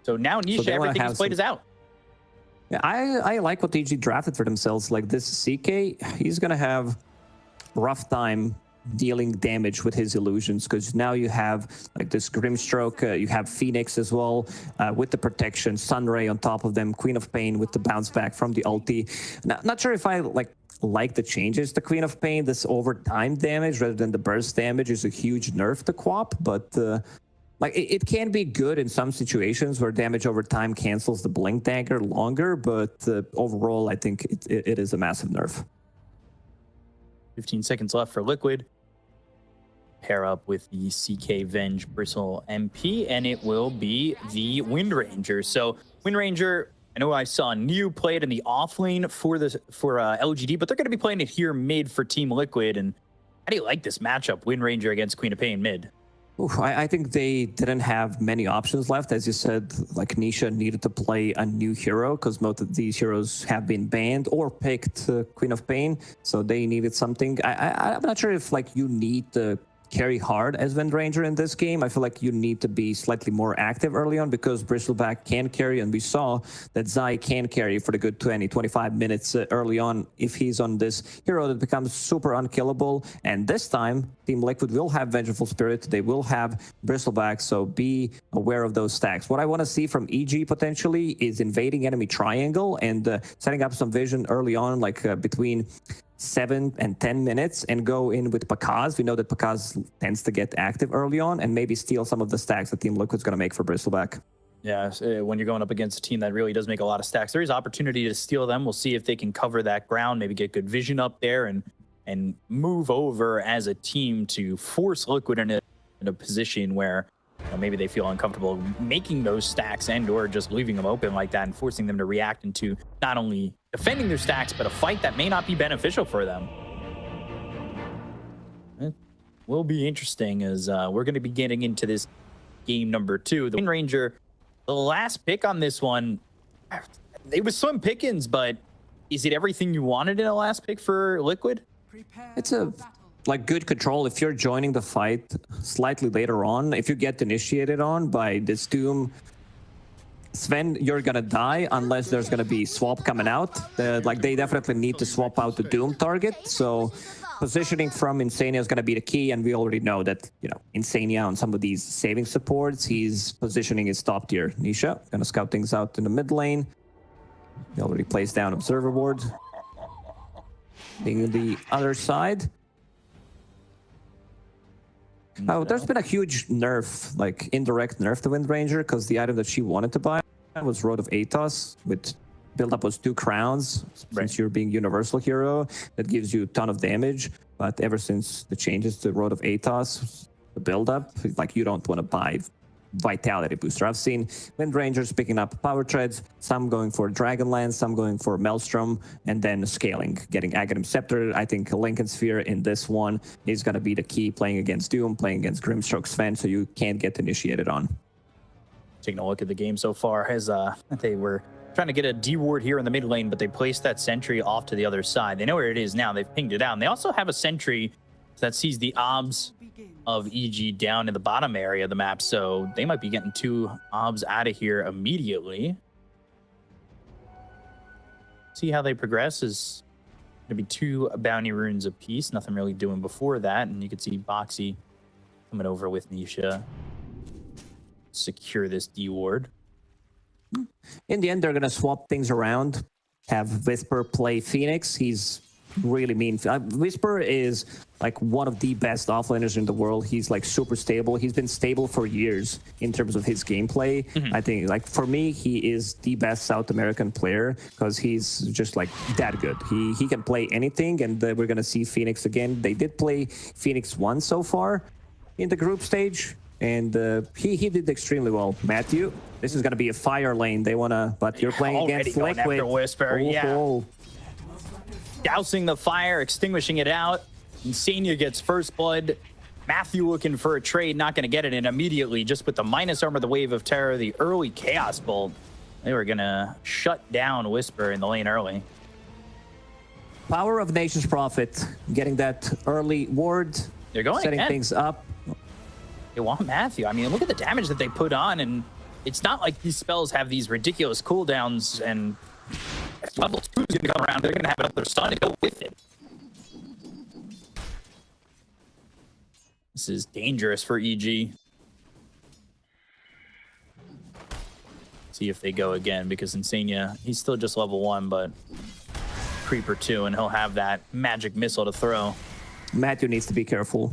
So now Nisha, everything he's played is out. Yeah, I like what EG drafted for themselves. Like this CK, he's gonna have rough time dealing damage with his illusions, because now you have like this Grimstroke, you have Phoenix as well, with the protection, Sunray on top of them, Queen of Pain with the bounce back from the ulti. Not sure if I like the changes to Queen of Pain. This over time damage rather than the burst damage is a huge nerf to Quap, but like it can be good in some situations where damage over time cancels the blink dagger longer, but overall I think it is a massive nerf. 15 seconds left for Liquid. Pair up with the CK Venge Bristle MP, and it will be the Wind Ranger. So Wind Ranger, I know I saw New play it in the off lane for LGD, but they're going to be playing it here mid for Team Liquid. And how do you like this matchup, Wind Ranger against Queen of Pain mid? Oof, I think they didn't have many options left. As you said, like Nisha needed to play a new hero because most of these heroes have been banned or picked Queen of Pain, so they needed something. I'm not sure if like you need to carry hard as Wind Ranger in this game. I feel like you need to be slightly more active early on because Bristleback can carry, and we saw that Zai can carry for the good 20-25 minutes early on if he's on this hero that becomes super unkillable. And this time, Team Liquid will have Vengeful Spirit, they will have Bristleback, so be aware of those stacks. What I want to see from EG potentially is invading enemy triangle and setting up some vision early on, like between 7 and 10 minutes, and go in with Pakazs. We know that Pakazs tends to get active early on, and maybe steal some of the stacks that Team Liquid's going to make for Bristleback. Yeah, when you're going up against a team that really does make a lot of stacks, there is opportunity to steal them. We'll see if they can cover that ground, maybe get good vision up there and move over as a team to force Liquid in a position where maybe they feel uncomfortable making those stacks and or just leaving them open like that and forcing them to react into not only defending their stacks, but a fight that may not be beneficial for them. It will be interesting as we're going to be getting into this game number 2. The Wind Ranger, the last pick on this one, it was Slim Pickens, but is it everything you wanted in a last pick for Liquid? It's a good control. If you're joining the fight slightly later on, if you get initiated on by this Doom, Sven, you're gonna die unless there's gonna be swap coming out. Like they definitely need to swap out the Doom target. So positioning from iNSaNiA is gonna be the key, and we already know that, you know, iNSaNiA on some of these saving supports, he's positioning his top tier. Nisha gonna scout things out in the mid lane. He already placed down observer ward. Being the other side. Oh, there's been a huge nerf, like indirect nerf to Wind Ranger, because the item that she wanted to buy was Road of Atos, with build-up was 2 crowns, since you're being Universal Hero, that gives you a ton of damage. But ever since the changes to Road of Atos, the build-up, like you don't want to buy Vitality Booster. I've seen Wind Rangers picking up Power Treads, some going for Dragonlance, some going for Maelstrom, and then scaling, getting Aghanim Scepter. I think Lincoln Sphere in this one is going to be the key, playing against Doom, playing against Grimstroke Sven, so you can't get initiated on. Taking a look at the game so far, as they were trying to get a D ward here in the mid lane, but they placed that sentry off to the other side. They know where it is now. They've pinged it out. And they also have a sentry that sees the obs of EG down in the bottom area of the map, so they might be getting 2 obs out of here immediately. See how they progress. Is going to be 2 bounty runes apiece. Nothing really doing before that, and you can see Boxi coming over with Nisha. Secure this D ward. In the end, they're going to swap things around. Have Wisper play Phoenix. He's really mean. Wisper is like one of the best offlaners in the world. He's like super stable. He's been stable for years in terms of his gameplay. I think, like, for me, he is the best South American player because he's just like that good. He can play anything, and we're gonna see Phoenix again. They did play Phoenix once so far in the group stage, and he did extremely well. Matthew, this is gonna be a fire lane. They wanna, but you're playing against Liquid. After Wisper, dousing the fire, extinguishing it out. iNSaNiA gets first blood. Matthew looking for a trade, not going to get it, and immediately, just with the minus armor, the Wave of Terror, the early Chaos Bolt, they were going to shut down Wisper in the lane early. Power of Nature's Prophet, getting that early ward. They're going setting things up. They want Matthew. I mean, look at the damage that they put on, and it's not like these spells have these ridiculous cooldowns, and if level 2 is going to come around, they're going to have another stun to go with it. This is dangerous for EG. See if they go again, because iNSaNiA, he's still just level 1, but Creeper 2, and he'll have that magic missile to throw. Matthew needs to be careful.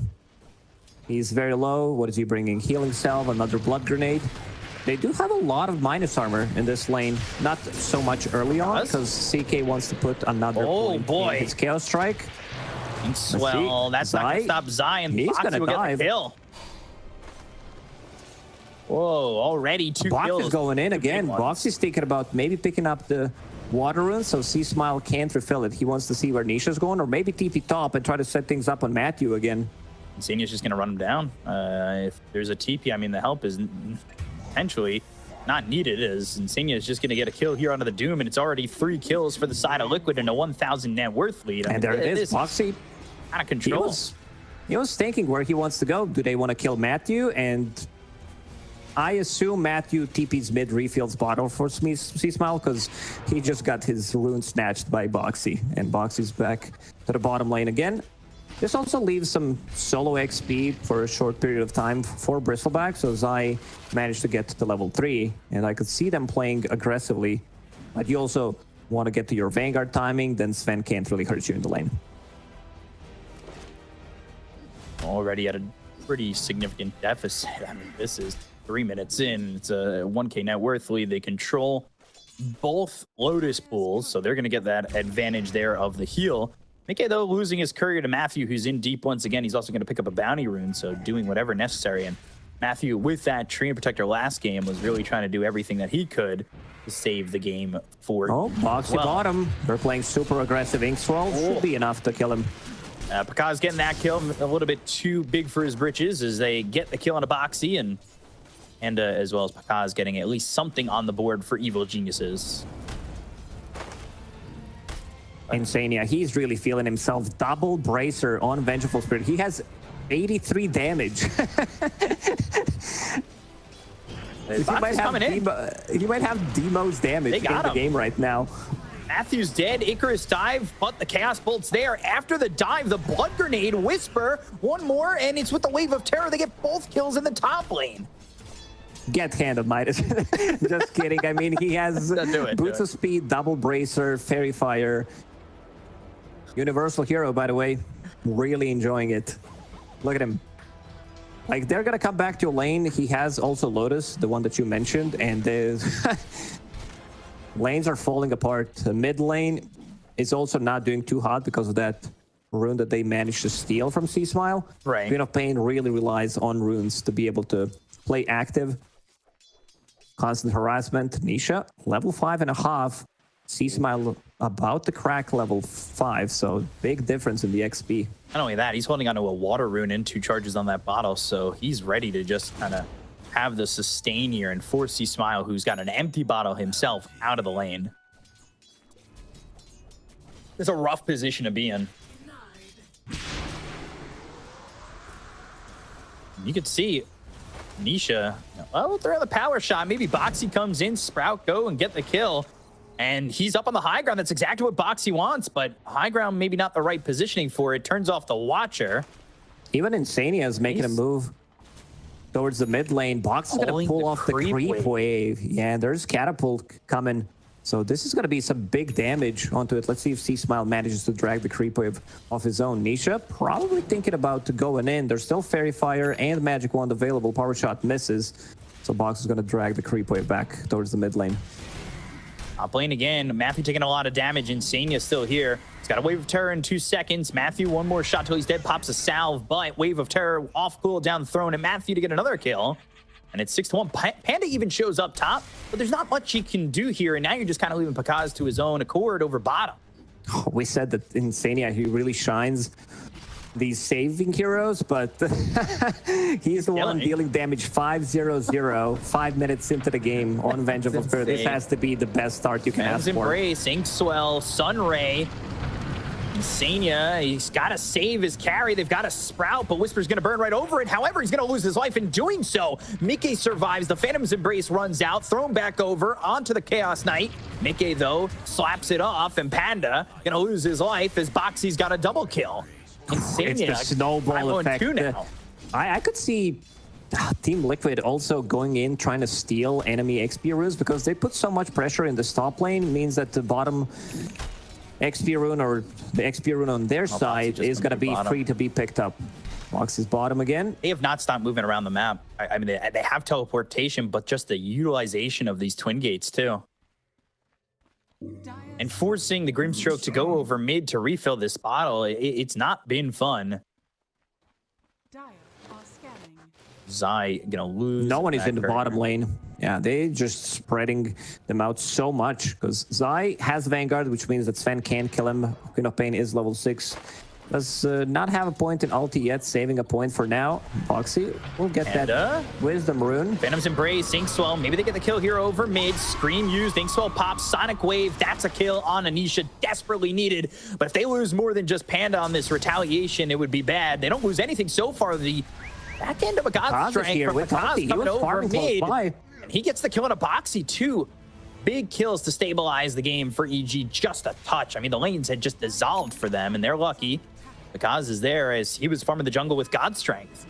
He's very low. What is he bringing? Healing Salve, another blood grenade. They do have a lot of minus armor in this lane. Not so much early on, because CK wants to put another point in his Chaos Strike. Well, that's not going to stop Zion. He's going to dive. Kill. Whoa, already 2 Box kills. Is going in again. Boxi's thinking about maybe picking up the water rune, so C.smile can't refill it. He wants to see where Nisha's going, or maybe TP top and try to set things up on Matthew again. iNSaNiA's just going to run him down. If there's a TP, I mean, the help is potentially not needed, as iNSaNiA is just going to get a kill here onto the Doom, and it's already 3 kills for the side of Liquid and a 1,000 net worth lead. And there it is, Boxi. Out of control. He was thinking where he wants to go. Do they want to kill Matthew? And I assume Matthew TP's mid refills bottle for C.smile, because he just got his rune snatched by Boxi, and Boxi's back to the bottom lane again. This also leaves some solo XP for a short period of time for Bristleback, so Zai managed to get to level 3, and I could see them playing aggressively. But you also want to get to your Vanguard timing, then Sven can't really hurt you in the lane. Already at a pretty significant deficit. I mean, this is 3 minutes in. It's a 1K net worth lead. They control both Lotus pools, so they're going to get that advantage there of the heal. miCKe, though, losing his courier to Matthew, who's in deep once again. He's also going to pick up a bounty rune, so doing whatever necessary. And Matthew, with that Treant Protector last game, was really trying to do everything that he could to save the game for Boxi bottom. They're playing super aggressive Ink Swirl. Should be enough to kill him. Pakazs getting that kill, a little bit too big for his britches, as they get the kill on a Boxi, and as well as Pakazs getting at least something on the board for Evil Geniuses. iNSaNiA, he's really feeling himself. Double bracer on Vengeful Spirit. He has 83 damage. He might have the most damage in the game right now. Matthew's dead. Icarus dive, but the Chaos Bolt's there. After the dive, the blood grenade, Wisper, one more, and it's with the Wave of Terror. They get both kills in the top lane. Get handed, Midas. Just kidding. I mean, he has Boots of Speed, Double Bracer, Fairy Fire. Universal Hero, by the way. Really enjoying it. Look at him. Like, they're going to come back to a lane. He has also Lotus, the one that you mentioned, and there's... Lanes are falling apart. The mid lane is also not doing too hot because of that rune that they managed to steal from C.smile. Right. Queen of Pain really relies on runes to be able to play active. Constant harassment. Nisha, level 5.5. C.smile about to crack level 5, so big difference in the XP. Not only that, he's holding onto a water rune and 2 charges on that bottle, so he's ready to just kind of have the sustain here and force C.smile, who's got an empty bottle himself, out of the lane. It's a rough position to be in. You could see Nisha, well, they're on the power shot. Maybe Boxi comes in, Sprout go and get the kill. And he's up on the high ground. That's exactly what Boxi wants, but high ground maybe not the right positioning for it. Turns off the Watcher. Even iNSaNiA is making a move towards the mid lane. Box is going to pull off the creep wave. Yeah, there's Catapult coming. So this is going to be some big damage onto it. Let's see if C.smile manages to drag the creep wave off his own. Nisha probably thinking about going in. There's still Fairy Fire and Magic Wand available. Power Shot misses. So Box is going to drag the creep wave back towards the mid lane. Top lane again. Matthew taking a lot of damage. iNSaNiA still here. He's got a Wave of Terror in 2 seconds. Matthew, one more shot till he's dead. Pops a salve, but Wave of Terror off cooldown thrown at Matthew to get another kill. And it's 6-1. Panda even shows up top, but there's not much he can do here. And now you're just kind of leaving Pakazs to his own accord over bottom. Oh, we said that iNSaNiA, he really shines these saving heroes, but he's the one dealing damage 5-0-0, 5 minutes into the game on Vengeful Spirit. This has to be the best start you can ask for. Embrace, Ink Swell, Sunray. iNSaNiA, he's got to save his carry. They've got to sprout, but Wisper's going to burn right over it. However, he's going to lose his life in doing so. miCKe survives. The Phantom's Embrace runs out, thrown back over onto the Chaos Knight. miCKe, though, slaps it off, and Panda going to lose his life as Boxi's got a double kill. iNSaNiA, it's the snowball effect. now. I could see Team Liquid also going in trying to steal enemy XP runes because they put so much pressure in the top lane. Means that the bottom XP rune or the XP rune on their side is going to be free to be picked up. Boxi's bottom again. They have not stopped moving around the map. I mean, they have teleportation, but just the utilization of these twin gates too. And forcing the Grimstroke to go over mid to refill this bottle, it's not been fun. Zai gonna lose. No one is in the bottom lane. Yeah, they just spreading them out so much because Zai has Vanguard, which means that Sven can't kill him. Queen of Pain is level 6. Does not have a point in ulti yet, saving a point for now. Boxi will get Panda. that Wisdom rune. Phantom's Embrace, iNSwell, maybe they get the kill here over mid. Scream used, iNSwell pops, Sonic Wave, that's a kill on Nisha, desperately needed. But if they lose more than just Panda on this retaliation, it would be bad. They don't lose anything so far. The back end of a God's Strength from Pakazs coming over mid. And he gets the kill on a Boxi too. Big kills to stabilize the game for EG, just a touch. I mean, the lanes had just dissolved for them, and they're lucky. Pakazs is there as he was farming the jungle with God's Strength.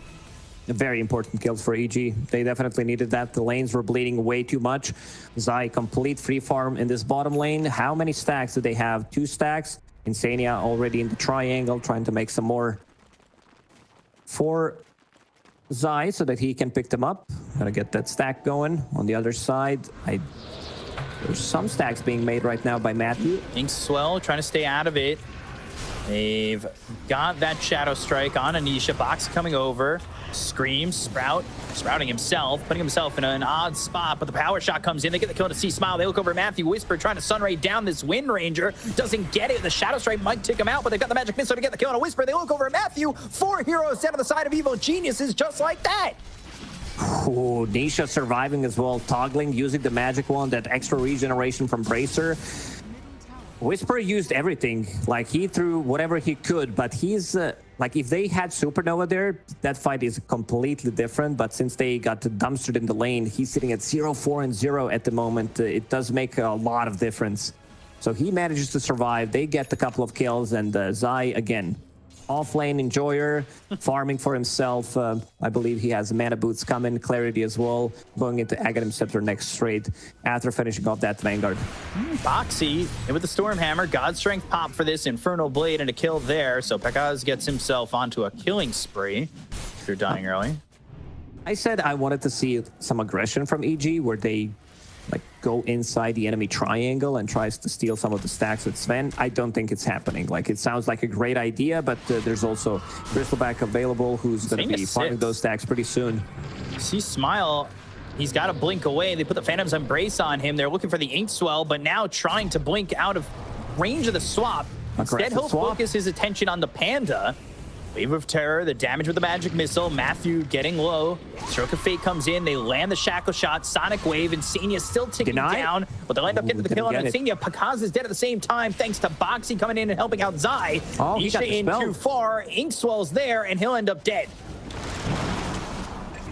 Very important kills for EG. They definitely needed that. The lanes were bleeding way too much. Zai, complete free farm in this bottom lane. How many stacks do they have? 2 stacks. iNSaNiA already in the triangle, trying to make some more for Zai so that he can pick them up. Gotta get that stack going. On the other side, there's some stacks being made right now by Matthew. iNSwell trying to stay out of it. They've got that Shadow Strike on Nisha. Box coming over. Scream, sprouting himself, putting himself in an odd spot, but the power shot comes in. They get the kill to C.smile. They look over at Matthew. Wisper trying to Sunray down this Wind Ranger. Doesn't get it. The Shadow Strike might take him out, but they've got the Magic Missile to get the kill on a Wisper. They look over at Matthew. 4 heroes down to the side of Evil Geniuses just like that. Oh, Nisha surviving as well, toggling, using the magic wand, that extra regeneration from Bracer. Wisper used everything. Like, he threw whatever he could, but he's like, if they had Supernova there, that fight is completely different. But since they got dumpstered in the lane, he's sitting at 0-4 and 0 at the moment. It does make a lot of difference. So he manages to survive. They get a couple of kills, and Zai again, off lane enjoyer, farming for himself. I believe he has mana boots coming, clarity as well, going into Aghanim Scepter next straight after finishing off that Vanguard. Boxi and with the Stormhammer, God's Strength pop for this Infernal Blade and a kill there. So Pakazs gets himself onto a killing spree after dying early. I said I wanted to see some aggression from EG where they like go inside the enemy triangle and tries to steal some of the stacks with Sven. I don't think it's happening. Like, it sounds like a great idea, but there's also Bristleback available who's going to be farming those stacks pretty soon.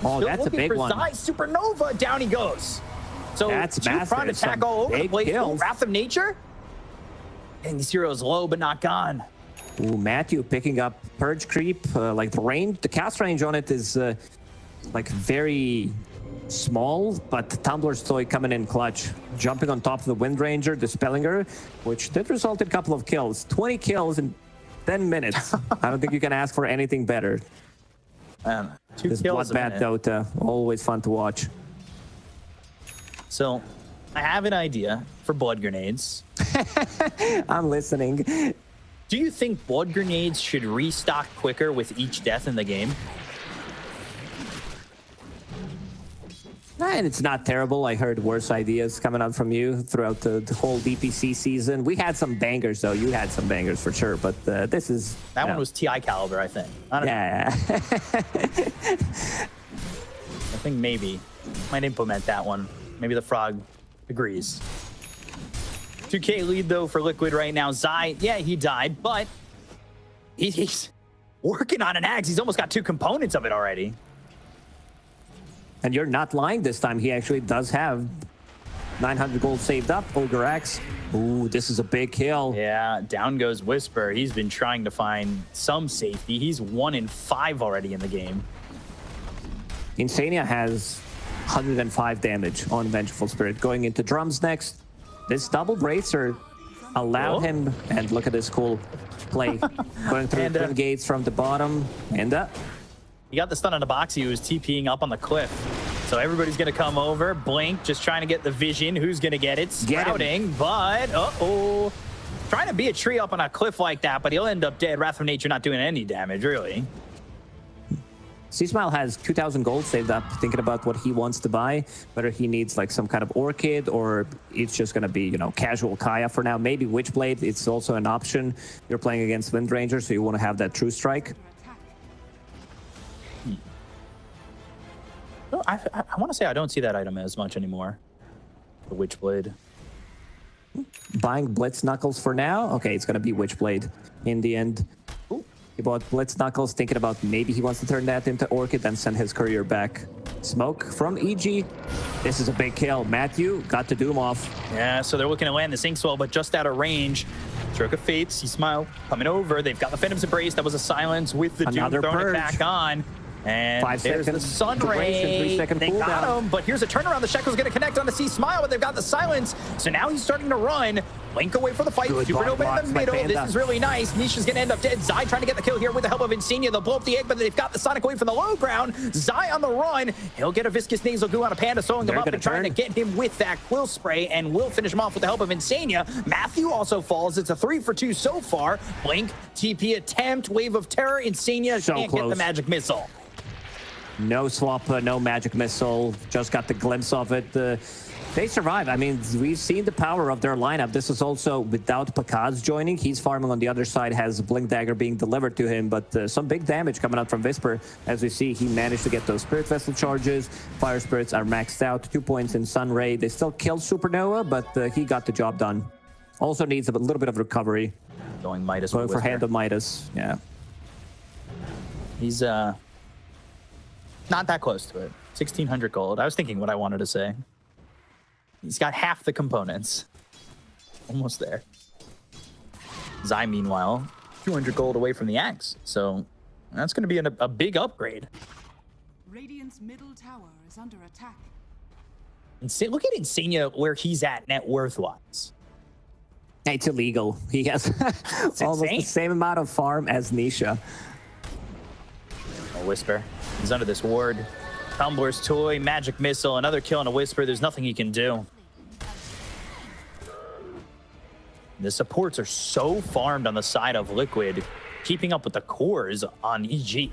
Oh, that's a big one. Zai Supernova, down he goes. So that's two-front attack all over the place. Wrath of Nature. And this hero's low, but not gone. Ooh, Matthew picking up Purge Creep. Like, the cast range on it is like very small, but Tumbler's Toy coming in clutch. Jumping on top of the Wind Ranger, dispelling her, which did result in a couple of kills. 20 kills in 10 minutes. I don't think you can ask for anything better. Man, 2 this kills Bloodbath Dota, always fun to watch. So, I have an idea for blood grenades. I'm listening. Do you think blood grenades should restock quicker with each death in the game? And it's not terrible. I heard worse ideas coming out from you throughout the whole DPC season. We had some bangers, though. You had some bangers for sure, but this is... That one was TI caliber, I think. I don't know. I think maybe. Might implement that one. Maybe the Frog agrees. 2K lead, though, for Liquid right now. Zai, yeah, he died, but He's working on an axe. He's almost got 2 components of it already. And you're not lying this time. He actually does have 900 gold saved up. Ogre Axe. Ooh, this is a big kill. Yeah, down goes Wisper. He's been trying to find some safety. He's 1 in 5 already in the game. iNSaNiA has 105 damage on Vengeful Spirit. Going into drums next. This double bracer allowed him, and look at this cool play. Going through twin gates from the bottom. Panda. He got the stun on the Boxi, who was TPing up on the cliff. So everybody's going to come over. Blink, just trying to get the vision. Who's going to get it? Sprouting, but uh-oh. Trying to be a tree up on a cliff like that, but he'll end up dead. Wrath of Nature not doing any damage, really. C.smile has 2,000 gold saved up, thinking about what he wants to buy, whether he needs like some kind of Orchid or it's just going to be, you know, casual Kaya for now. Maybe Witchblade, it's also an option. You're playing against Windranger, so you want to have that True Strike. I want to say I don't see that item as much anymore. The Witchblade. Buying Blitz Knuckles for now. Okay, it's going to be Witchblade in the end. Ooh. He bought Blitz Knuckles, thinking about maybe he wants to turn that into Orchid and send his courier back. Smoke from EG. This is a big kill. Matthew got the Doom off. Yeah, so they're looking to land the Sinkswell, but just out of range. Stroke of Fate, C.smile coming over. They've got the Phantom's Embrace. That was a silence with the Doom throwing it back on. And 5 there's the Sun Ray. They got him, but here's a turnaround. The Shackle's going to connect on the C.smile, but they've got the silence. So now he's starting to run. Link away for the fight. Supernova in the middle. This is really nice. Nisha's going to end up dead. Zai trying to get the kill here with the help of iNSaNiA. They'll blow up the egg, but they've got the Sonic away from the low ground. Zai on the run. He'll get a Viscous Nasal Goo on a Panda, sewing them up and trying to get him with that Quill Spray, and will finish him off with the help of iNSaNiA. Matthew also falls. It's a 3 for 2 so far. Blink, TP attempt, Wave of Terror. iNSaNiA can't get the Magic Missile. No swap, no Magic Missile. Just got the glimpse of it. They survive. I mean, we've seen the power of their lineup. This is also without Pakazs joining. He's farming on the other side, has Blink Dagger being delivered to him, but some big damage coming out from Wisper. As we see, he managed to get those Spirit Vessel charges. Fire Spirits are maxed out. 2 points in Sun Ray. They still killed Supernova, but he got the job done. Also needs a little bit of recovery. Going Midas. Going for Hand of Midas, yeah. He's not that close to it. 1,600 gold. I was thinking what I wanted to say. He's got half the components. Almost there. Zai, meanwhile, 200 gold away from the axe. So that's going to be a big upgrade. Radiant's middle tower is under attack. Look at iNSaNiA where he's at net worth-wise. It's illegal. He has almost the same amount of farm as Nisha. A Wisper. He's under this ward. Tumbler's Toy, Magic Missile, another kill on a Wisper. There's nothing he can do. The supports are so farmed on the side of Liquid, keeping up with the cores on EG.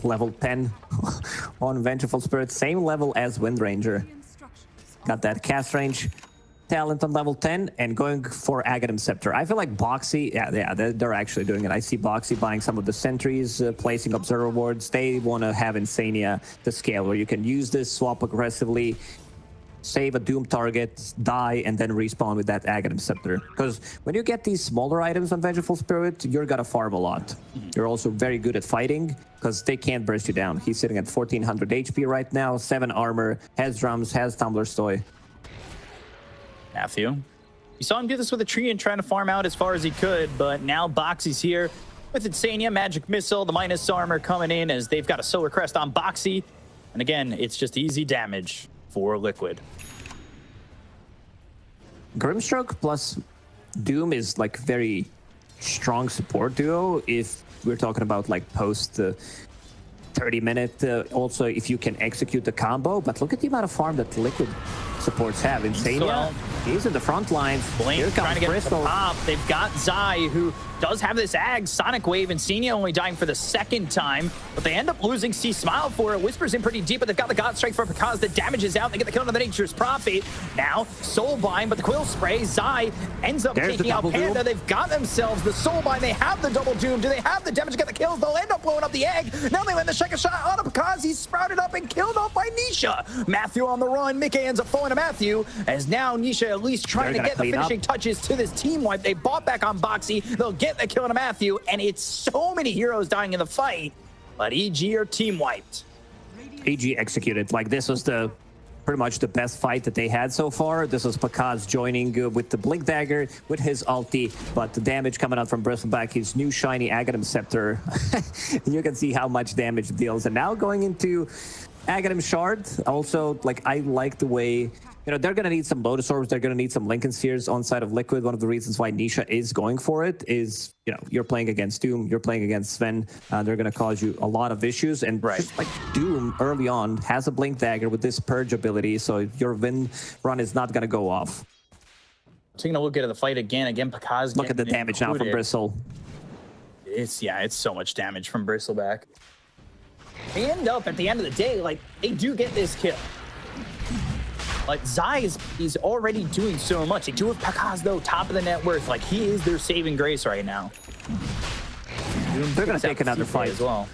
Level 10 on Vengeful Spirit, same level as Windranger. Got that cast range talent on level 10 and going for Aghanim Scepter. I feel like Boxi, yeah, they're actually doing it. I see Boxi buying some of the sentries, placing observer wards. They want to have iNSaNiA to scale where you can use this, swap aggressively, save a Doom target, die, and then respawn with that Aghanim Scepter. Because when you get these smaller items on Vengeful Spirit, you're gonna farm a lot. You're also very good at fighting because they can't burst you down. He's sitting at 1,400 HP right now, 7 armor, has drums, has Tumbler's Toy. Matthew. You saw him do this with a tree and trying to farm out as far as he could, but now Boxi's here with iNSaNiA, Magic Missile, the minus armor coming in as they've got a Solar Crest on Boxi. And again, it's just easy damage for Liquid. Grimstroke plus Doom is like very strong support duo if we're talking about like post 30-minute. Also, if you can execute the combo, but look at the amount of farm that Liquid supports have. iNSaNiA, he's in the front line. Blink trying to get to the top. They've got Zai, who does have this Ag Sonic Wave. iNSaNiA only dying for the 2nd time, but they end up losing C.smile for it. Whisper's in pretty deep, but they've got the God Strike for Pakazs. The damage is out. They get the kill on the Nature's Prophet. Now, Soulbind, but the Quill Spray. Zai ends up taking out Panda. Doom. They've got themselves the Soulbind. They have the double Doom. Do they have the damage to get the kills? They'll end up blowing up the egg. Now they land the second shot on Pakazs. He's sprouted up and killed off by Nisha. Matthew on the run. miCKe ends up throwing to Matthew, as now Nisha at least trying to get the finishing touches to this team wipe. They bought back on Boxi. They'll get get the kill on Matthew, and it's so many heroes dying in the fight, but EG are team wiped. EG executed. Like, this was pretty much the best fight that they had so far. This was Pakazs joining with the Blink Dagger, with his ulti, but the damage coming out from Bristleback, his new shiny Aghanim Scepter. You can see how much damage it deals. And now going into Aghanim Shard, also, like, I like the way, you know, they're going to need some Lotus Orbs, they're going to need some Lincoln Spheres on side of Liquid. One of the reasons why Nisha is going for it is, you know, you're playing against Doom, you're playing against Sven, they're going to cause you a lot of issues. And just like Doom early on has a Blink Dagger with this Purge ability, so your win run is not going to go off. Taking a look at the fight again, Pakazs. Look at the damage now from Bristle. It's so much damage from Bristleback. They end up at the end of the day, like, they do get this kill. Like, Zai is already doing so much. They do have Pakazs, though, top of the net worth. Like, he is their saving grace right now. They're going to take another fight as well.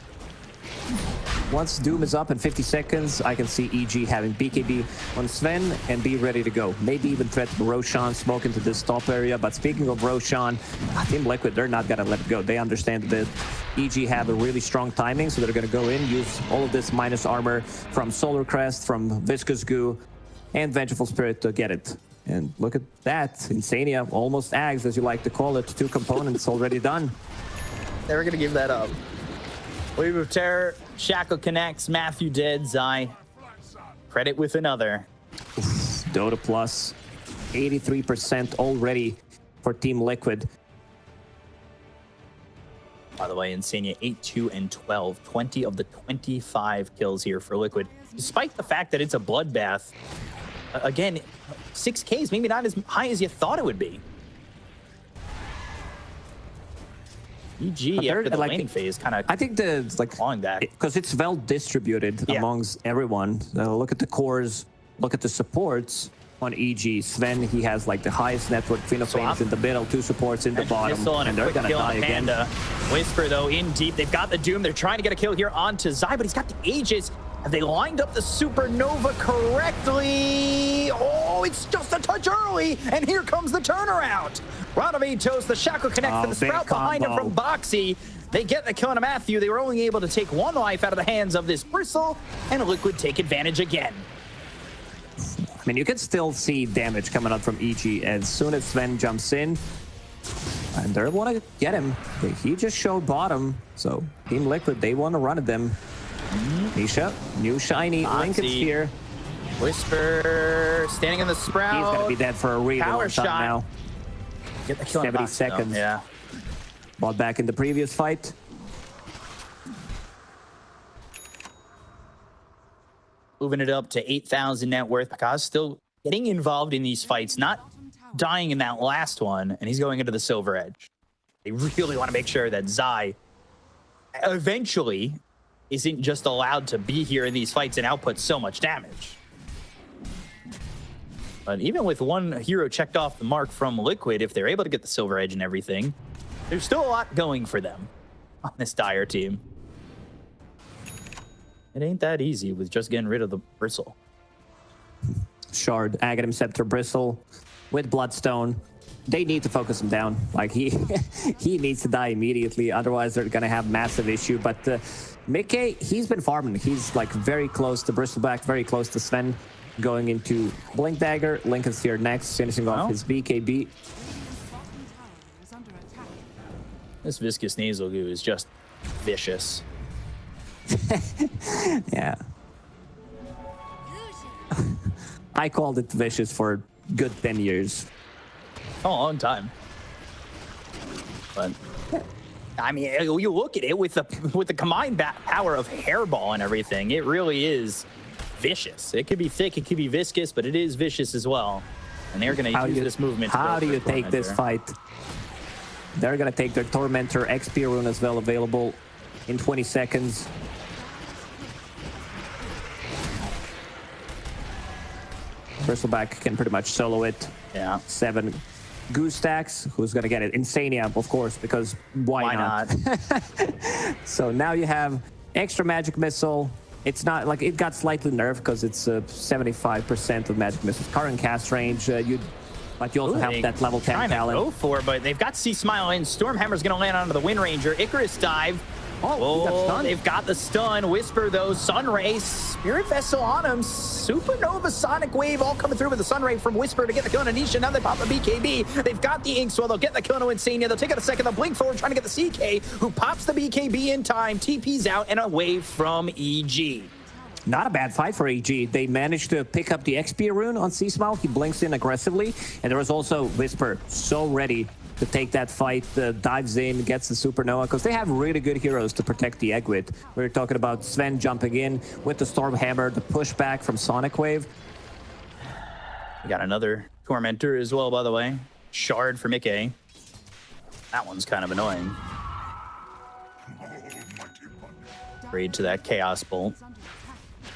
Once Doom is up in 50 seconds, I can see EG having BKB on Sven and be ready to go. Maybe even threaten Roshan, smoke into this top area. But speaking of Roshan, Team Liquid, they're not going to let it go. They understand that EG have a really strong timing, so they're going to go in, use all of this minus armor from Solar Crest, from Viscous Goo, and Vengeful Spirit to get it. And look at that. iNSaNiA, almost Ags, as you like to call it. 2 components already done. They were going to give that up. Wave of Terror, Shackle connects, Matthew dead, Zai. Credit with another. Dota Plus, 83% already for Team Liquid. By the way, iNSaNiA 8-2 and 12, 20 of the 25 kills here for Liquid. Despite the fact that it's a bloodbath, again, 6K is maybe not as high as you thought it would be. EG after the laning phase kind of, I think the clawing back, because it's well distributed amongst everyone. Look at the cores, look at the supports on EG. Sven, he has like the highest network. Queen of Pain in the middle, 2 supports in the bottom, and they're gonna die again. Panda. Wisper though in deep. They've got the Doom. They're trying to get a kill here onto Zai, but he's got the Aegis. Have they lined up the Supernova correctly? Oh, it's just a touch early, and here comes the turnaround. Radavitos, the Shackle connects to the Sprout behind him from Boxi. They get the kill on Matthew. They were only able to take 1 life out of the hands of this Bristle, and Liquid take advantage again. I mean, you can still see damage coming out from EG as soon as Sven jumps in. And they want to get him. He just showed bottom, so Team Liquid, they want to run at them. Nisha, new shiny Lincoln Sphere. Wisper standing in the Sprout. He's going to be dead for a really long time now. Get the kill 70 seconds. Yeah. Bought back in the previous fight. Moving it up to 8,000 net worth. Pakazs still getting involved in these fights, not dying in that last one, and he's going into the Silver Edge. They really want to make sure that Zai eventually isn't just allowed to be here in these fights and output so much damage. But even with 1 hero checked off the mark from Liquid, if they're able to get the Silver Edge and everything, there's still a lot going for them on this Dire team. It ain't that easy with just getting rid of the Bristle. Shard, Aghanim Scepter, Bristle with Bloodstone. They need to focus him down. Like, he needs to die immediately, otherwise they're gonna have massive issue. But miCKe, he's been farming. He's like very close to Bristleback, very close to Sven. Going into Blink Dagger, Lincoln Sphere next, finishing off his BKB. This Viscous Nasal Goo is just vicious. Yeah. I called it vicious for a good 10 years. Oh, a long time. But I mean, you look at it with the combined power of Hairball and everything, it really is vicious. It could be thick, it could be viscous, but it is vicious as well. And they're going to use this movement. How do you take this fight? They're going to take their Tormentor XP rune as well, available in 20 seconds. Bristleback can pretty much solo it. Yeah. 7 Goose stacks. Who's going to get it? iNSaNiA, of course, because why not? So now you have extra magic missile. It's not like it got slightly nerfed because it's 75% of magic missile's current cast range. You but you also Ooh, have they that level 10 trying to talent. go for it, but they've got C.smile in. Stormhammer's going to land onto the Wind Ranger. Icarus dive. Oh, he got stunned. They've got the stun. Wisper, though. Sunray. Spirit Vessel on him. Supernova Sonic Wave all coming through with the Sunray from Wisper to get the kill on Nisha. Now they pop the BKB. They've got the Inkswell. They'll get the kill on iNSaNiA. They'll take it a second. They'll blink forward, trying to get the CK, who pops the BKB in time. TP's out and away from EG. Not a bad fight for EG. They managed to pick up the XP rune on C.smile. He blinks in aggressively. And there was also Wisper so ready to take that fight, dives in, gets the Supernova, because they have really good heroes to protect the egg with. We were talking about Sven jumping in with the Stormhammer, the pushback from Sonic Wave. We got another Tormentor as well, by the way. Shard for miCKe. That one's kind of annoying. Raid to that Chaos Bolt.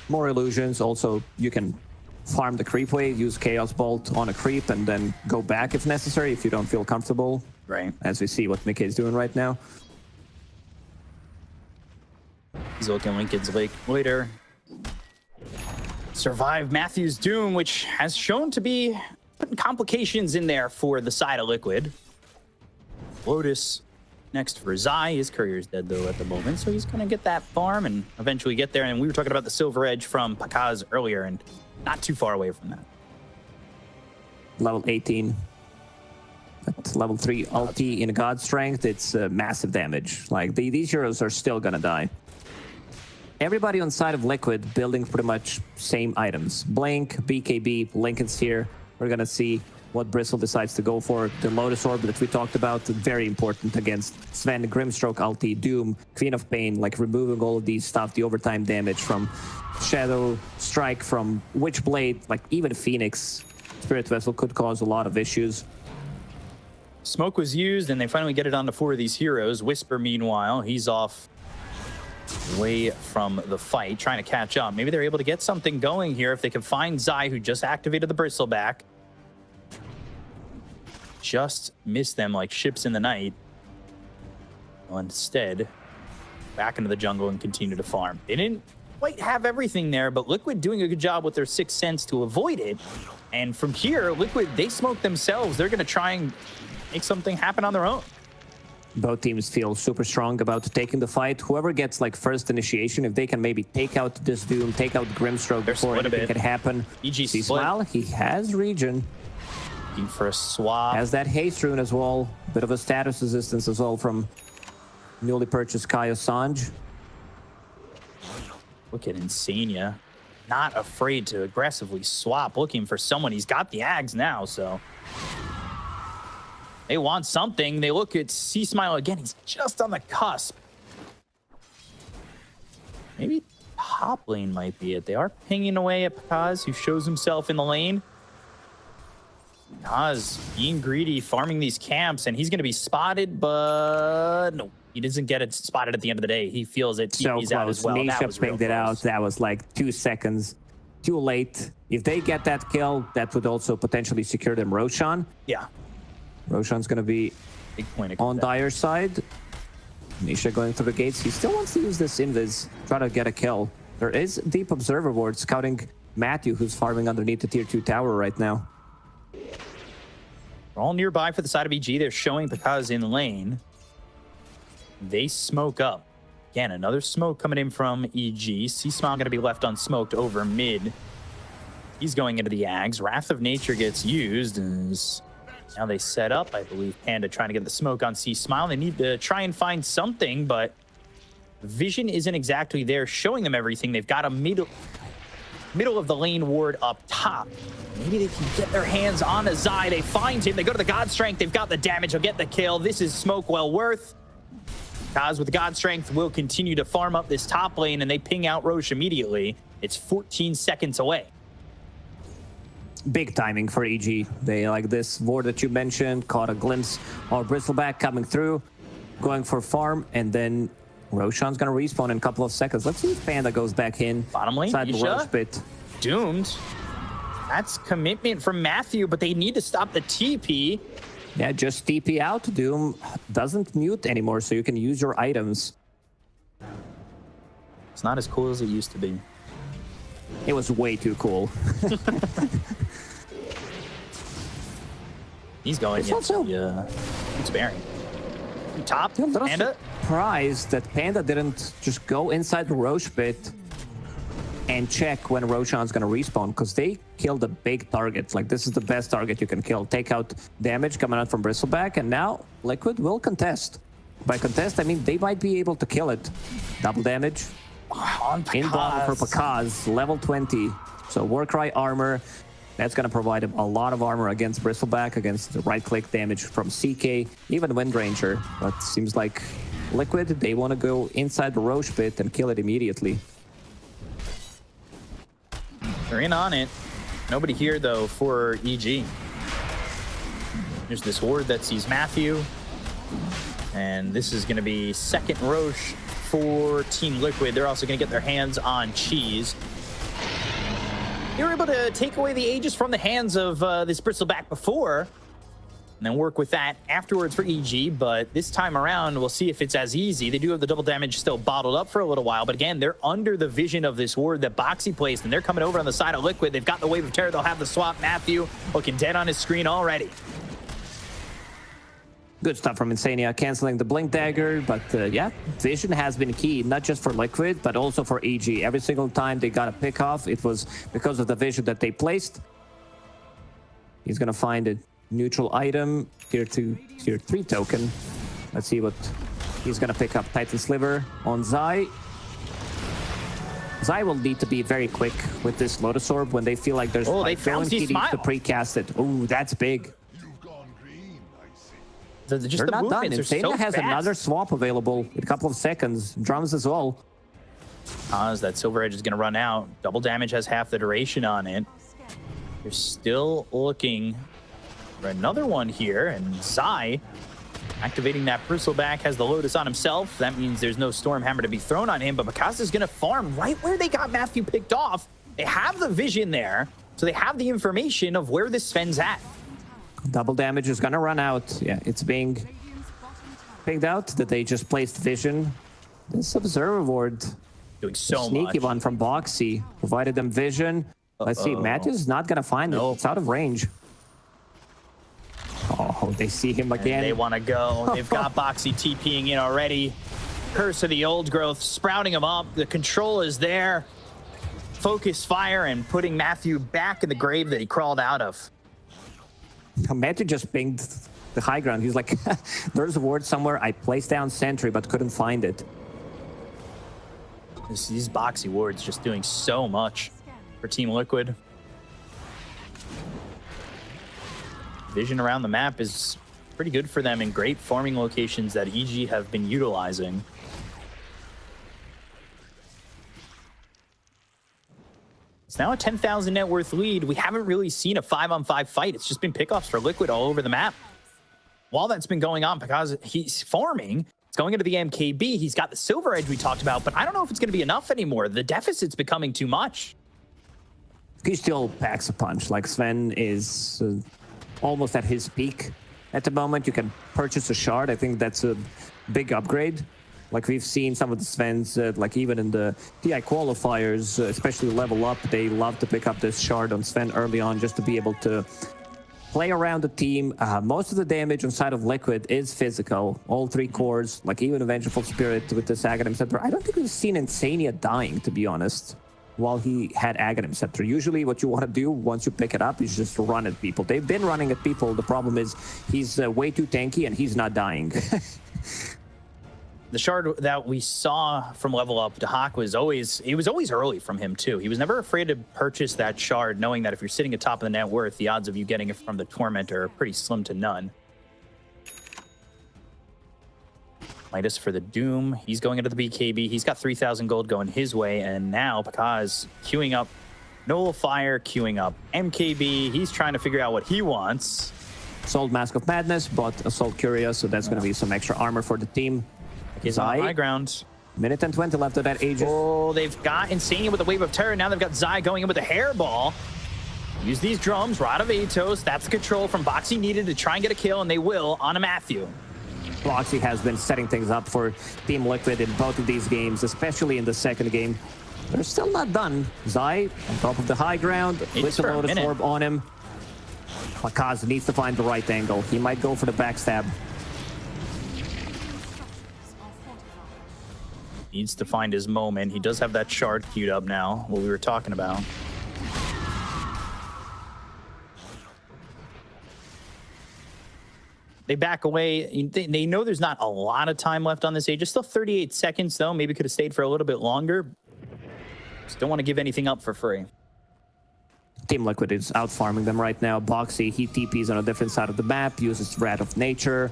More illusions. Also, you can farm the creep wave, use Chaos Bolt on a creep, and then go back if necessary if you don't feel comfortable. Right. As we see what miCKe is doing right now. He's looking Lincoln's Lake later. Survive Matthew's Doom, which has shown to be putting complications in there for the side of Liquid. Lotus next for Zai. His courier's dead, though, at the moment, so he's going to get that farm and eventually get there. And we were talking about the Silver Edge from Pakazs earlier, and not too far away from that. Level 18. At level 3 ulti in God Strength, it's massive damage. Like, these heroes are still going to die. Everybody on side of Liquid building pretty much same items. Blink, BKB, Lincoln's here. We're going to see what Bristle decides to go for. The Lotus Orb that we talked about, very important against Sven, Grimstroke ulti, Doom, Queen of Pain, like removing all of these stuff, the overtime damage from Shadow, Strike from Witchblade, like even Phoenix, Spirit Vessel could cause a lot of issues. Smoke was used, and they finally get it onto 4 of these heroes. Wisper, meanwhile, he's off away from the fight, trying to catch up. Maybe they're able to get something going here if they can find Zai, who just activated the Bristleback. Just missed them like ships in the night. Well, instead, back into the jungle and continue to farm. They didn't quite have everything there, but Liquid doing a good job with their Sixth Sense to avoid it. And from here, Liquid, they smoke themselves. They're going to try and make something happen on their own. Both teams feel super strong about taking the fight. Whoever gets like first initiation, if they can maybe take out this Doom, take out Grimstroke before anything can happen. EG C.smile, he has regen. Looking for a swap. Has that haste rune as well. Bit of a status resistance as well from newly purchased Kaio Sanj. Look at iNSaNiA. Not afraid to aggressively swap, looking for someone. He's got the Ags now, so they want something. They look at C.smile again. He's just on the cusp. Maybe top lane might be it. They are pinging away at Pakazs, who shows himself in the lane. Pakazs being greedy, farming these camps, and he's going to be spotted, but no, he doesn't get it spotted at the end of the day. He feels it. So He's out as close. well. Nisha pinged it out. That was like 2 seconds too late. If they get that kill, that would also potentially secure them Roshan. Yeah. Roshan's going to be Big point on Dire's side. Nisha going through the gates. He still wants to use this invis, try to get a kill. There is Deep Observer Ward scouting Matthew, who's farming underneath the tier 2 tower right now. We're all nearby for the side of EG. They're showing Pakazs in lane. They smoke up. Again, another smoke coming in from EG. C.smile going to be left unsmoked over mid. He's going into the Ags. Wrath of Nature gets used. Now they set up, I believe, Panda trying to get the smoke on C.smile. They need to try and find something, but vision isn't exactly there showing them everything. They've got a middle of the lane ward up top. Maybe they can get their hands on a Zai. They find him. They go to the God Strength. They've got the damage. They'll get the kill. This is smoke well worth. Kaz with the God Strength will continue to farm up this top lane, and they ping out Roche immediately. It's 14 seconds away. Big timing for EG. They like this ward that you mentioned, caught a glimpse of Bristleback coming through, going for farm, and then Roshan's gonna respawn in a couple of seconds. Let's see if Panda goes back in. Bottom lane, inside the Roche pit. Doomed. That's commitment from Matthew, but they need to stop the TP. Yeah, just TP out. Doom doesn't mute anymore, so you can use your items. It's not as cool as it used to be. It was way too cool. He's going. It's also sparing. Top I'm a little Panda. surprised that Panda didn't just go inside the Roche pit and check when Roshan's gonna respawn, because they killed a big target. Like, this is the best target you can kill. Take out damage coming out from Bristleback, and now Liquid will contest. By contest, I mean they might be able to kill it. Double damage. On In bottom for Pakazs, level 20. So Warcry armor. That's going to provide him a lot of armor against Bristleback, against the right-click damage from CK, even Wind Ranger. But seems like Liquid, they want to go inside the Roche pit and kill it immediately. They're in on it. Nobody here, though, for EG. There's this ward that sees Matthew. And this is going to be second Roche for Team Liquid. They're also going to get their hands on Cheese. They were able to take away the Aegis from the hands of this Bristleback before, and then work with that afterwards for EG, but this time around, we'll see if it's as easy. They do have the double damage still bottled up for a little while, but again, they're under the vision of this ward that Boxi placed, and they're coming over on the side of Liquid. They've got the Wave of Terror. They'll have the swap. Matthew looking dead on his screen already. Good stuff from iNSaNiA, canceling the Blink Dagger, but yeah, vision has been key, not just for Liquid, but also for EG. Every single time they got a pick off, it was because of the vision that they placed. He's gonna find a neutral item, tier 3 token. Let's see what he's gonna pick up. Titan Sliver on Zai. Zai will need to be very quick with this Lotus Orb when they feel like there's they found he needs to C.smile. precast it. Ooh, that's big. Just They're the not done. movements are iNSaNiA so has fast. another swap available in a couple of seconds. Drums as well. As that Silver Edge is going to run out. Double damage has half the duration on it. They're still looking for another one here, and Zai activating that Bristleback has the Lotus on himself. That means there's no Stormhammer to be thrown on him, but Pakazs is going to farm right where they got Matthew picked off. They have the vision there, so they have the information of where this Sven's at. Double damage is gonna run out. Yeah, it's being picked out that they just placed vision. This Observer Ward, Doing so sneaky much. one from Boxi, provided them vision. Let's see, Matthew's not gonna find it. It's out of range. Oh, they see him again. And they want to go. They've got Boxi TPing in already. Curse of the Old Growth sprouting him up. The control is there. Focus fire and putting Matthew back in the grave that he crawled out of. Matthew just pinged the high ground. He's like, there's a ward somewhere. I placed down sentry but couldn't find it. These Boxi wards just doing so much for Team Liquid. Vision around the map is pretty good for them in great farming locations that EG have been utilizing. It's now a 10,000 net worth lead. We haven't really seen a 5-on-5 fight. It's just been pickoffs for Liquid all over the map. While that's been going on, because he's farming, it's going into the MKB. He's got the Silver Edge we talked about, but I don't know if it's going to be enough anymore. The deficit's becoming too much. He still packs a punch. Like, Sven is almost at his peak at the moment. You can purchase a shard. I think that's a big upgrade. Like, we've seen some of the Svens, like even in the TI qualifiers, especially level up, they love to pick up this shard on Sven early on just to be able to play around the team. Most of the damage on side of Liquid is physical. All three cores, like even a Vengeful Spirit with this Aghanim Scepter. I don't think we've seen iNSaNiA dying, to be honest, while he had Aghanim Scepter. Usually what you want to do once you pick it up is just run at people. They've been running at people. The problem is he's way too tanky and he's not dying. The shard that we saw from level up to Hawk was always early from him too. He was never afraid to purchase that shard, knowing that if you're sitting atop of the net worth, the odds of you getting it from the Tormentor are pretty slim to none. Midas for the Doom. He's going into the BKB. He's got 3,000 gold going his way, and now Pakazs queuing up Nullifier, queuing up MKB. He's trying to figure out what he wants. Sold Mask of Madness, bought Assault Curia, so that's going to be some extra armor for the team. He's on high ground. Minute and 20 left of that Aegis. Oh, they've got iNSaNiA with the Wave of Terror. Now they've got Zai going in with a hairball. Use these drums, Rod of Atos. That's the control from Boxi needed to try and get a kill, and they will on a Matthew. Boxi has been setting things up for Team Liquid in both of these games, especially in the second game. They're still not done. Zai on top of the high ground with the Lotus Orb on him. Pakazs needs to find the right angle. He might go for the backstab. Needs to find his moment. He does have that shard queued up now, what we were talking about. They back away. They know there's not a lot of time left on this Aegis. Still 38 seconds, though. Maybe could have stayed for a little bit longer. Just don't want to give anything up for free. Team Liquid is out farming them right now. Boxi, he TPs on a different side of the map, uses Wrath of Nature,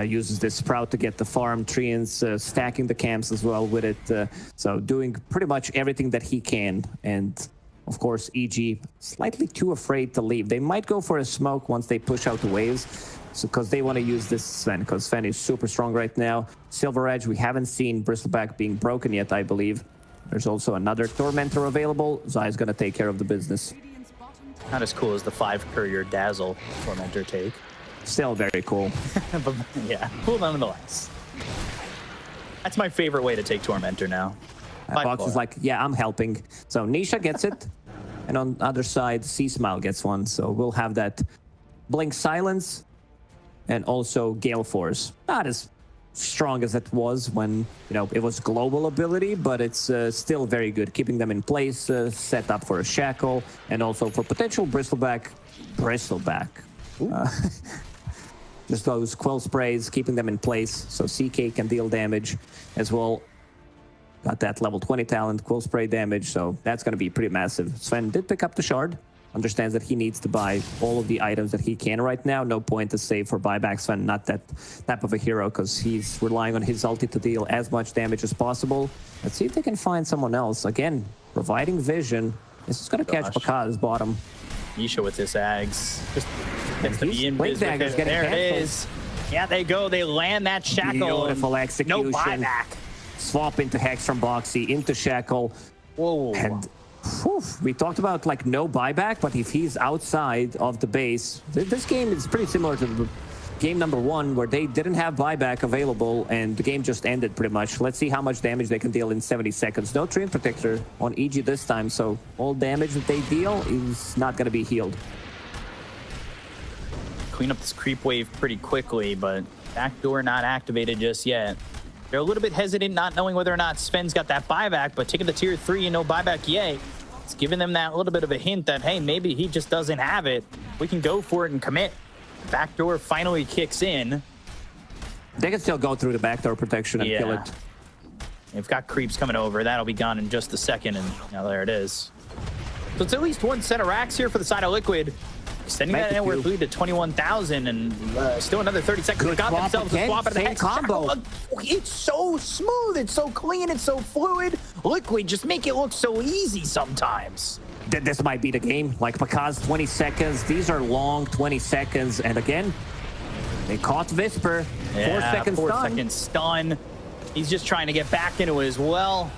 uses this Sprout to get the farm. Treants stacking the camps as well with it. So doing pretty much everything that he can. And of course, EG slightly too afraid to leave. They might go for a smoke once they push out the waves. So, because they want to use this Sven, because Sven is super strong right now. Silver Edge, we haven't seen Bristleback being broken yet, I believe. There's also another Tormentor available. Zai's going to take care of the business. Not as cool as the 5 Courier Dazzle Tormentor take. Still very cool. But yeah, cool nonetheless. That's my favorite way to take Tormentor now. Box is like, yeah, I'm helping. So Nisha gets it. And on the other side, C.smile gets one. So we'll have that Blink Silence. And also Gale Force. Not as strong as it was when, you know, it was global ability, but it's still very good. Keeping them in place, set up for a shackle, and also for potential Bristleback. Just those Quill Sprays, keeping them in place, so CK can deal damage as well. Got that level 20 talent, Quill Spray damage, so that's going to be pretty massive. Sven did pick up the shard. Understands that he needs to buy all of the items that he can right now. No point to save for buybacks. Sven, not that type of a hero, because he's relying on his ulti to deal as much damage as possible. Let's see if they can find someone else. Again, providing vision. This is going to catch Pakazs bottom. Nisha with this Ags. Just gets to be in Blink biz with Dagger's it. getting There it canceled. is. Yeah, they go. They land that shackle. Beautiful execution. No buyback. Swap into Hex from Boxi, into shackle. Whoa. And whew, we talked about like no buyback, but if he's outside of the base, this game is pretty similar to the game number 1 where they didn't have buyback available and the game just ended pretty much. Let's see how much damage they can deal in 70 seconds. No Treant Protector on EG this time, so all damage that they deal is not going to be healed. Clean up this creep wave pretty quickly, but backdoor not activated just yet. They're a little bit hesitant, not knowing whether or not Sven's got that buyback, but taking the tier 3 and no buyback yet, it's giving them that little bit of a hint that, hey, maybe he just doesn't have it. We can go for it and commit. Backdoor finally kicks in. They can still go through the backdoor protection and kill it. They've got creeps coming over. That'll be gone in just a second, and now there it is. So it's at least one set of racks here for the side of Liquid. Extending that net worth lead to 21,000 and still another 30 seconds. They got themselves a swap at the Hex combo. It's so smooth, it's so clean, it's so fluid. Liquid just make it look so easy sometimes. This might be the game. Like Pakazs, 20 seconds. These are long 20 seconds. And again, they caught Wisper. 4 second stun. He's just trying to get back into it as well.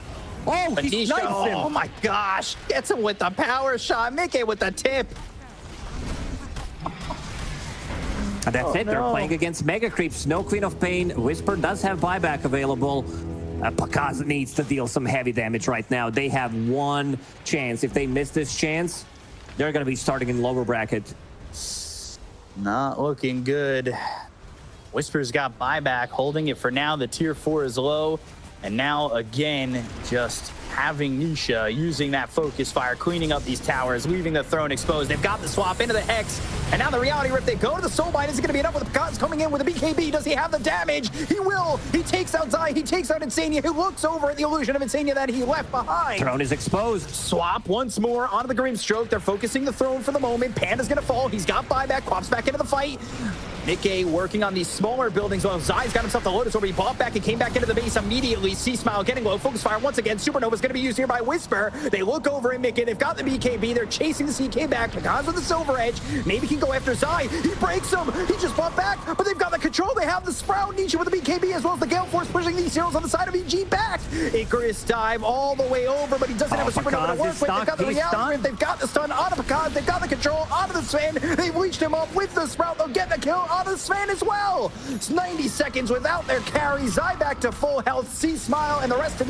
Oh, he snipes him. Oh my gosh. Gets him with the power shot. miCKe with the tip. And that's it. They're playing against Mega Creeps. No Queen of Pain. Wisper does have buyback available. Pakazs needs to deal some heavy damage right now. They have one chance. If they miss this chance, they're going to be starting in lower bracket. Not looking good. Wisper's got buyback, holding it for now. The tier 4 is low. And now, again, just having Nisha using that focus fire, cleaning up these towers, leaving the throne exposed. They've got the swap into the Hex. And now the reality rip, they go to the Soulbind. Is it going to be enough with Pakazs coming in with a BKB? Does he have the damage? He will. He takes out Zai. He takes out iNSaNiA, who looks over at the illusion of iNSaNiA that he left behind. Throne is exposed. Swap once more onto the Grimstroke. They're focusing the throne for the moment. Panda's going to fall. He's got buyback. Quaps back into the fight. miCKe working on these smaller buildings while Zai's got himself the Lotus over. He bought back and came back into the base immediately. C.smile getting low. Focus fire once again. Supernova's going to be used here by Wisper. They look over at miCKe. They've got the BKB. They're chasing the CK back. Pakazs with the Silver Edge. Maybe can go after Zai. He breaks him. He just bought back, but they've got the control. They have the Sprout. Nisha with the BKB as well as the Gale Force pushing these heroes on the side of EG back. Icarus dive all the way over, but he doesn't have a Supernova to work with. They've got the reality. They've got the stun onto Pakazs. They've got the control onto the Sven. They've leashed him up with the Sprout. They'll get the kill onto the Sven as well. It's 90 seconds without their carry. Zai back to full health. C.smile and the rest of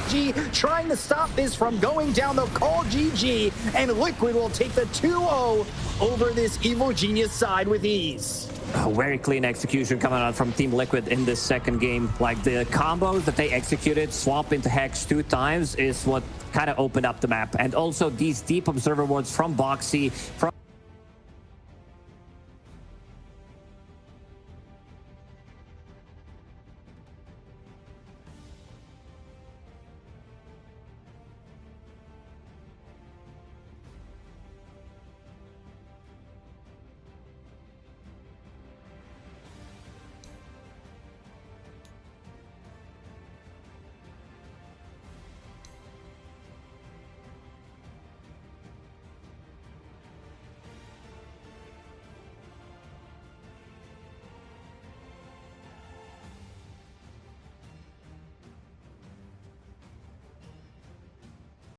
miCKe trying to stop this from going down. They'll call GG, and Liquid will take the 2-0 over this Evil Genius side with ease. A very clean execution coming out from Team Liquid in this second game. Like the combos that they executed, swap into Hex 2 times, is what kind of opened up the map. And also these deep observer wards from Boxi, from